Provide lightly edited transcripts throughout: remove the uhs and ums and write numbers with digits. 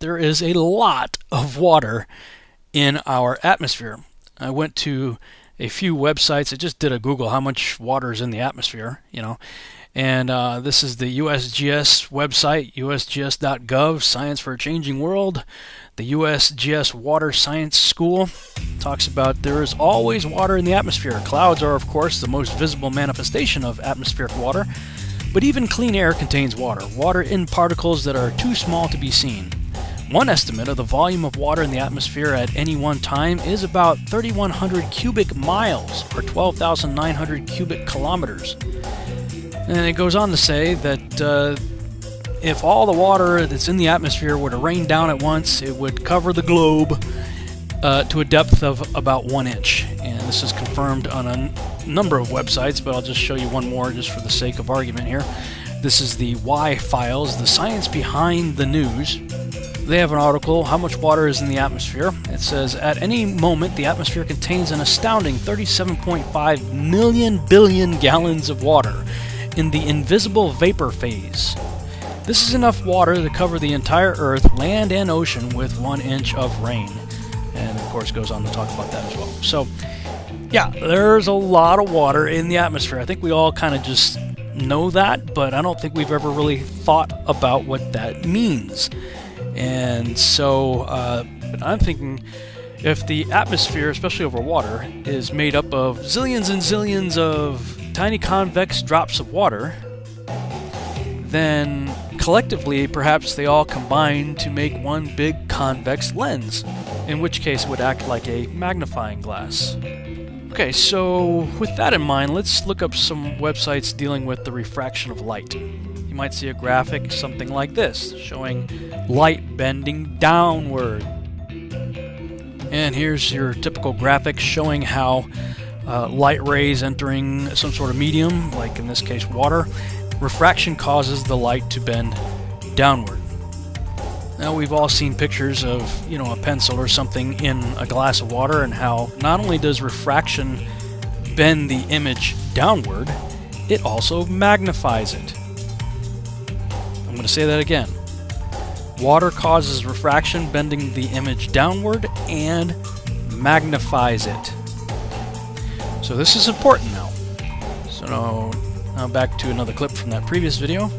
there is a lot of water in our atmosphere. I went to a few websites. I just did a Google how much water is in the atmosphere, and this is the USGS website, usgs.gov, Science for a Changing World. The USGS Water Science School talks about there is always water in the atmosphere. Clouds are, of course, the most visible manifestation of atmospheric water, but even clean air contains water in particles that are too small to be seen. One estimate of the volume of water in the atmosphere at any one time is about 3,100 cubic miles, or 12,900 cubic kilometers. And it goes on to say that if all the water that's in the atmosphere were to rain down at once, it would cover the globe to a depth of about 1 inch. And this is confirmed on a number of websites, but I'll just show you one more just for the sake of argument here. This is the Y Files, the science behind the news. They have an article, How Much Water is in the Atmosphere. It says, at any moment, the atmosphere contains an astounding 37.5 million billion gallons of water in the invisible vapor phase. This is enough water to cover the entire Earth, land and ocean, with 1 inch of rain. And, of course, goes on to talk about that as well. So, yeah, there's a lot of water in the atmosphere. I think we all kind of just know that, but I don't think we've ever really thought about what that means. And so I'm thinking if the atmosphere, especially over water, is made up of zillions and zillions of tiny convex drops of water, then collectively perhaps they all combine to make one big convex lens, in which case it would act like a magnifying glass. Okay, so with that in mind, let's look up some websites dealing with the refraction of light. You might see a graphic, something like this, showing light bending downward. And here's your typical graphic showing how light rays entering some sort of medium, like in this case water, refraction causes the light to bend downward. Now we've all seen pictures of, a pencil or something in a glass of water, and how not only does refraction bend the image downward, it also magnifies it. I'm going to say that again. Water causes refraction, bending the image downward, and magnifies it. So this is important now. So now back to another clip from that previous video.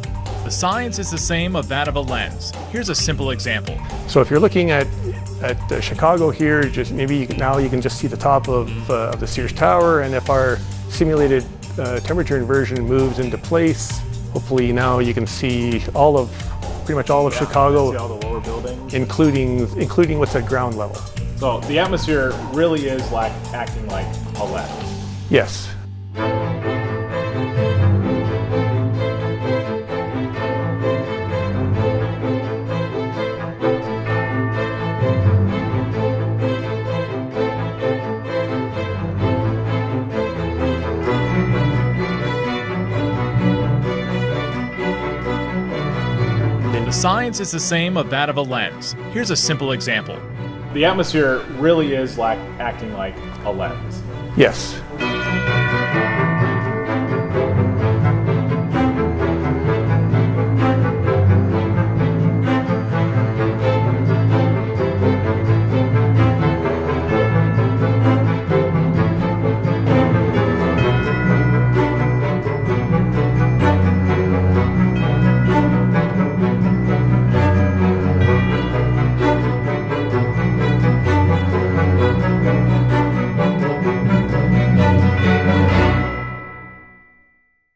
The science is the same of that of a lens. Here's a simple example. So if you're looking at Chicago here, now you can just see the top of the Sears Tower, and if our simulated temperature inversion moves into place, hopefully now you can see pretty much all of Chicago, see all the lower buildings, including what's at ground level. So the atmosphere really is acting like a lens. Yes. The science is the same of that of a lens. Here's a simple example. The atmosphere really is acting like a lens. Yes.